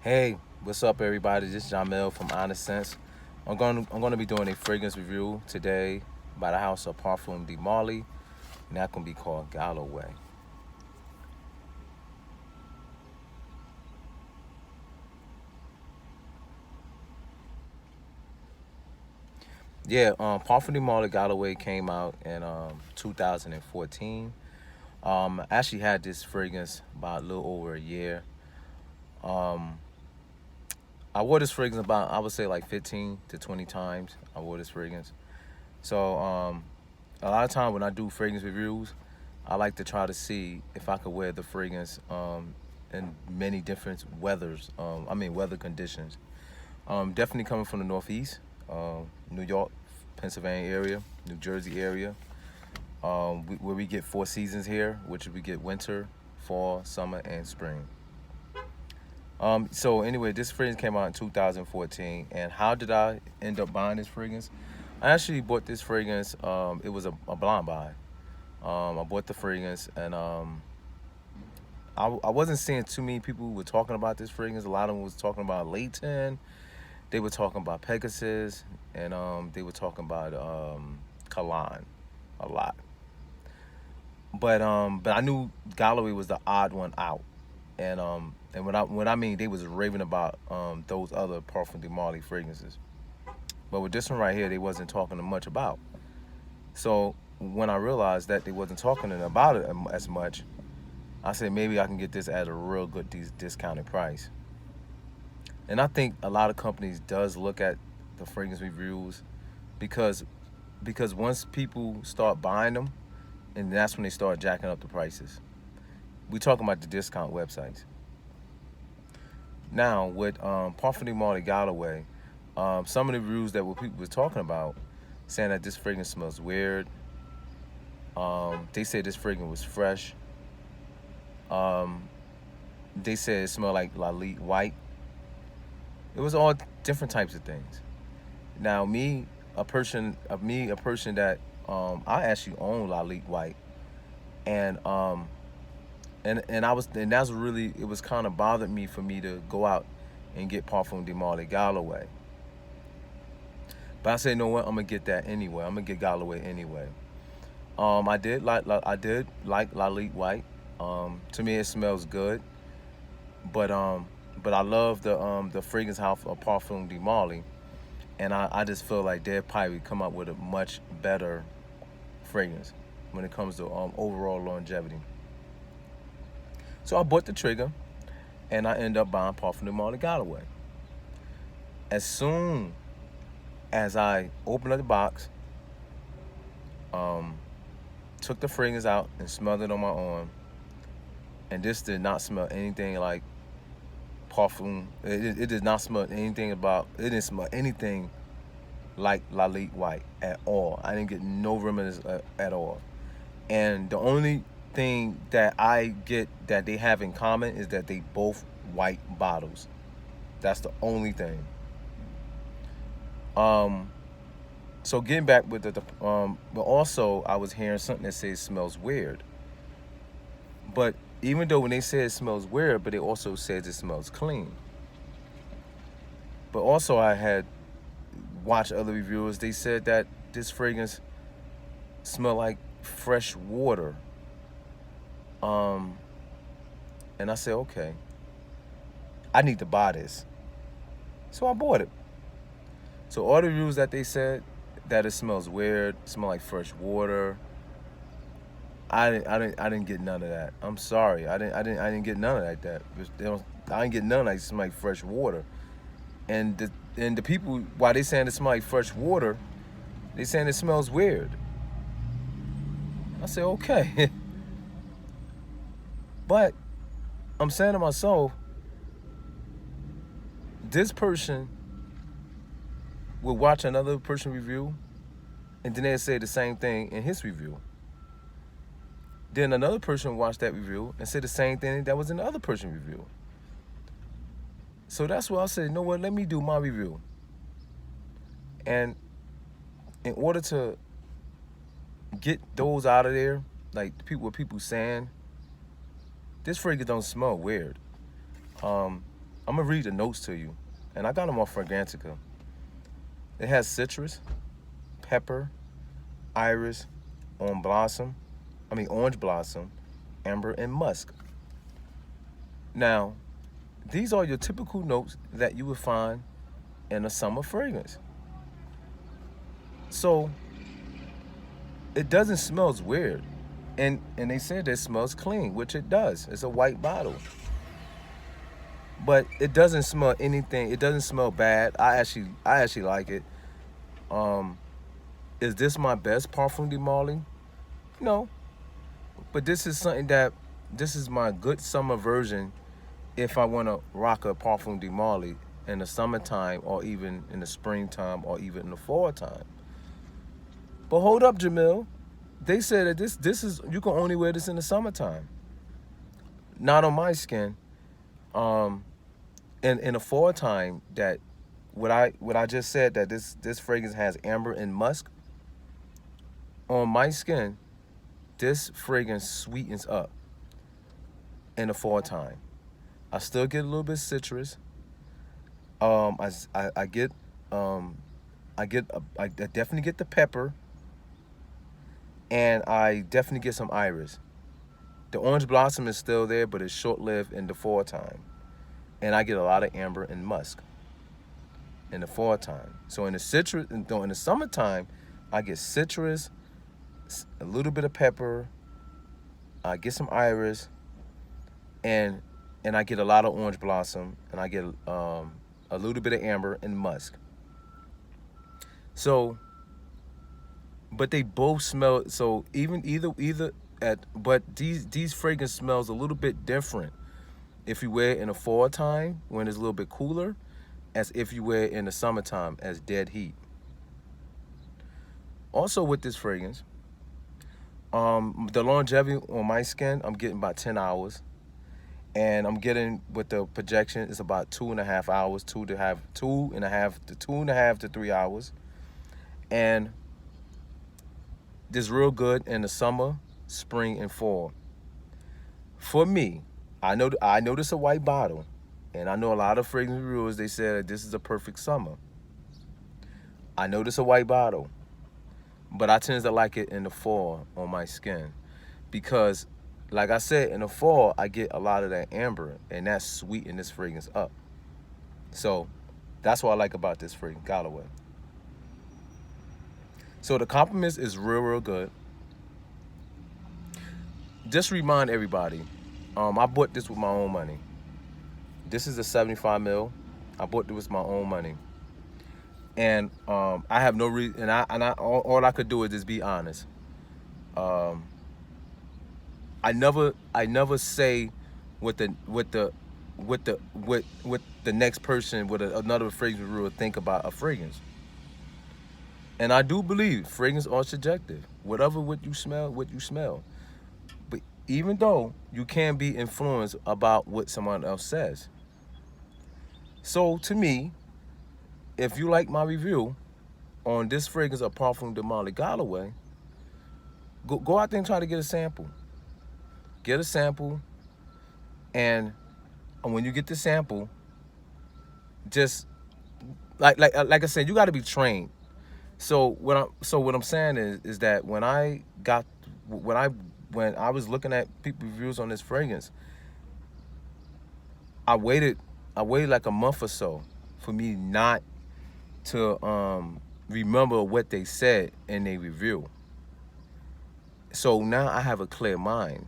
Hey, what's up, everybody? This is Jamel from Honest Sense. I'm gonna be doing a fragrance review today by the house of Parfum de Marley, and that can be called Galloway. Yeah, Parfum de Marley Galloway came out in 2014. I actually had this fragrance about a little over a year. Um, I wore this fragrance about I would say like 15 to 20 times. I wore this fragrance. So a lot of time when I do fragrance reviews, I like to try to see if I could wear the fragrance in many different weather conditions. Definitely coming from the Northeast, New York, Pennsylvania area, New Jersey area, where we get four seasons here, which we get winter, fall, summer, and spring. So anyway, this fragrance came out in 2014, and how did I end up buying this fragrance? I actually bought this fragrance. It was a blind buy. I bought the fragrance, and I wasn't seeing too many people who were talking about this fragrance. A lot of them was talking about Layton. They were talking about Pegasus, and they were talking about Kalan a lot. But I knew Galloway was the odd one out, and when I mean they was raving about those other Parfum de Marley fragrances. But with this one right here, they wasn't talking much about. So when I realized that they wasn't talking about it as much, I said maybe I can get this at a real good discounted price. And I think a lot of companies does look at the fragrance reviews because because once people start buying them, and that's when they start jacking up the prices. We talking about the discount websites. Now with Parfum de Marley Galloway, some of the reviews that what people was talking about, saying that this fragrance smells weird. They said this fragrance was fresh. Um, they said it smelled like Lalique White. It was all different types of things. Now a person that I actually own Lalique White, and and that's really it was kind of bothered me for me to go out and get Parfum de Marley Galloway. But I said, you know what? I'm gonna get that anyway. I'm gonna get Galloway anyway. I did like Lalique White. To me, it smells good, but but I love the fragrance house of Parfum de Marley, and I just feel like they'd probably come up with a much better fragrance when it comes to overall longevity. So I bought the trigger, and I end up buying Parfum de Marley Galloway. As soon as I opened up the box, um, took the fragrance out and smelled it on my arm, and this did not smell anything like Parfum. It did not smell anything about. It didn't smell anything like Lalique White at all. I didn't get no remnants at all. And the only thing that I get that they have in common is that they both white bottles. That's the only thing. Um, so getting back with but also I was hearing something that says it smells weird. But even though when they say it smells weird, but it also says it smells clean. But also I had watched other reviewers. They said that this fragrance smelled like fresh water. Um, and I said, okay, I need to buy this. So I bought it. So all the reviews that they said that it smells weird, smell like fresh water. I didn't get none of that. I'm sorry. I didn't get none of that. I didn't get none of that. It smell like fresh water. And the people, why they saying it smell like fresh water, they saying it smells weird. I said, okay. But I'm saying to myself, this person will watch another person review, and then they'll say the same thing in his review. Then another person watched that review and said the same thing that was in the other person's review. So that's why I said, you know what, let me do my review. And in order to get those out of there, like what people saying, this fragrance don't smell weird. Um, I'm gonna read the notes to you, and I got them off Fragrantica. It has citrus, pepper, iris, orange blossom, amber, and musk. Now, these are your typical notes that you would find in a summer fragrance. So it doesn't smell weird. And they said it smells clean, which it does. It's a white bottle. But it doesn't smell anything. It doesn't smell bad. I actually like it. Um, is this my best Parfum de Marly? No. But this is my good summer version if I want to rock a Parfum de Marly in the summertime or even in the springtime or even in the fall time. But hold up, Jamil. They said that this is you can only wear this in the summertime. Not on my skin. Um, in the fall time that what I just said that this fragrance has amber and musk on my skin. This fragrance sweetens up in the fall time. I still get a little bit citrus. I get I definitely get the pepper, and I definitely get some iris. The orange blossom is still there, but it's short lived in the fall time, and I get a lot of amber and musk in the fall time. So in the summertime, I get citrus, a little bit of pepper, I get some iris, and I get a lot of orange blossom, and I get a little bit of amber and musk. So, but they both smell. So even either at but these fragrance smells a little bit different if you wear it in the fall time when it's a little bit cooler, as if you wear it in the summertime as dead heat. Also with this fragrance, the longevity on my skin, I'm getting about 10 hours. And I'm getting with the projection, it's about 2.5 hours, two and a half to 3 hours. And this real good in the summer, spring, and fall. For me, I know this is a white bottle, and I know a lot of fragrance reviewers, they said that this is a perfect summer. I know this is a white bottle, but I tend to like it in the fall on my skin because, like I said, in the fall, I get a lot of that amber, and that sweeten this fragrance up. So that's what I like about this fragrance, Galloway. So the compliments is real good. Just remind everybody, I bought this with my own money. This is a 75 mil. I bought this with my own money. And I have no reason, all I could do is just be honest. Um, I never say what the next person with another fragrance reviewer think about a fragrance. And I do believe fragrance are subjective. What you smell. But even though you can be influenced about what someone else says. So to me, if you like my review on this fragrance apart from the Molly Galloway, go out there and try to get a sample. Get a sample, and when you get the sample, just like I said, you got to be trained. So what I'm saying is that when I was looking at people reviews on this fragrance, I waited like a month or so for me not to remember what they said in their review. So now I have a clear mind.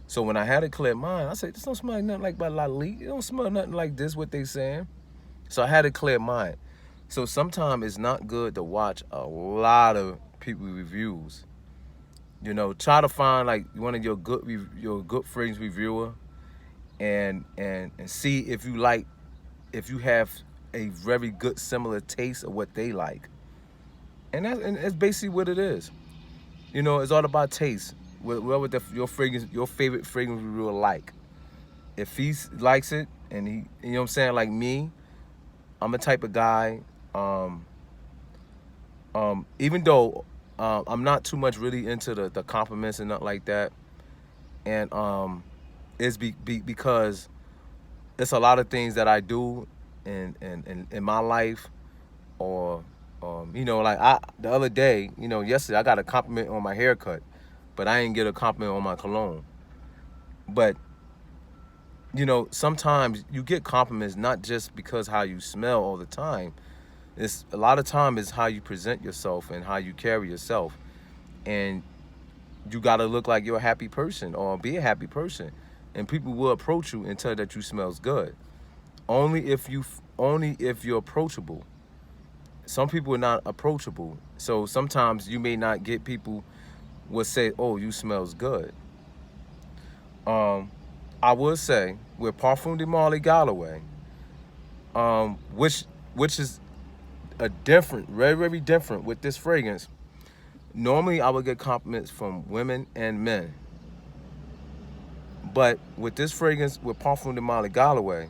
So when I had a clear mind, I said, this don't smell nothing like by Lalique. It don't smell nothing like this, what they saying. So I had a clear mind. So sometimes it's not good to watch a lot of people reviews. You know, try to find like one of your good fragrance reviewer and see if you have a very good similar taste of what they like. And that's basically what it is. You know, it's all about taste. Whatever your favorite fragrance reviewer like. If he likes it and you know what I'm saying, like me, I'm a type of guy. Even though I'm not too much really into the compliments and nothing like that, and it's because it's a lot of things that I do in my life, or like the other day, yesterday I got a compliment on my haircut, but I didn't get a compliment on my cologne. But sometimes you get compliments not just because how you smell all the time. It's a lot of time is how you present yourself and how you carry yourself, and you got to look like you're a happy person or be a happy person, and people will approach you and tell you that you smells good. Only if you're approachable. Some people are not approachable, so sometimes you may not get people will say, "Oh, you smells good." Um, I would say with Parfum de Marley Galloway, which is a different, very very different with this fragrance. Normally, I would get compliments from women and men, but with this fragrance with Parfum de Marley Galloway,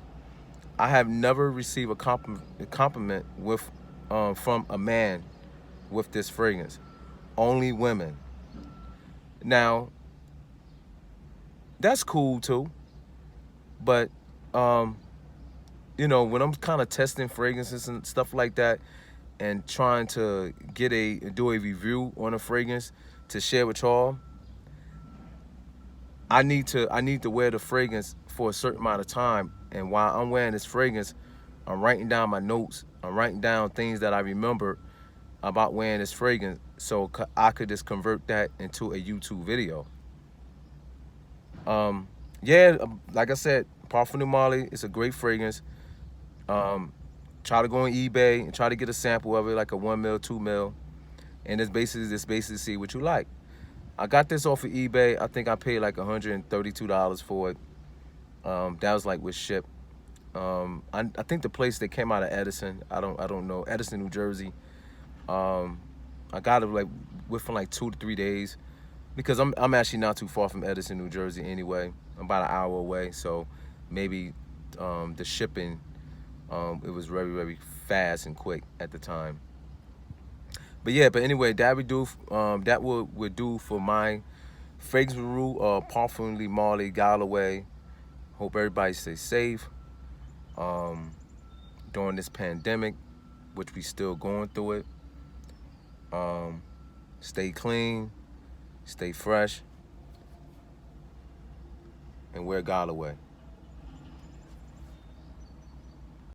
I have never received a compliment with from a man with this fragrance. Only women. Now, that's cool too, but um, when I'm kind of testing fragrances and stuff like that, and trying to do a review on a fragrance to share with y'all, I need to wear the fragrance for a certain amount of time. And while I'm wearing this fragrance, I'm writing down my notes. I'm writing down things that I remember about wearing this fragrance, so I could just convert that into a YouTube video. Um, yeah, like I said, Parfum de Marley is a great fragrance. Um, Try to go on eBay and try to get a sample of it, like a 1 mil, 2 mil, and it's basically see what you like. I got this off of eBay. I think I paid like $132 for it. That was like with ship. I think the place that came out of Edison. I don't know, Edison, New Jersey. Um, I got it like within like 2 to 3 days, because I'm actually not too far from Edison, New Jersey anyway. I'm about an hour away, so maybe the shipping, it was very very fast and quick at the time. But yeah, but anyway, that would do for my fragrance review, Parfum de Marley Galloway. Hope everybody stays safe um, during this pandemic, which we still going through it. Um, Stay clean, stay fresh, and wear Galloway.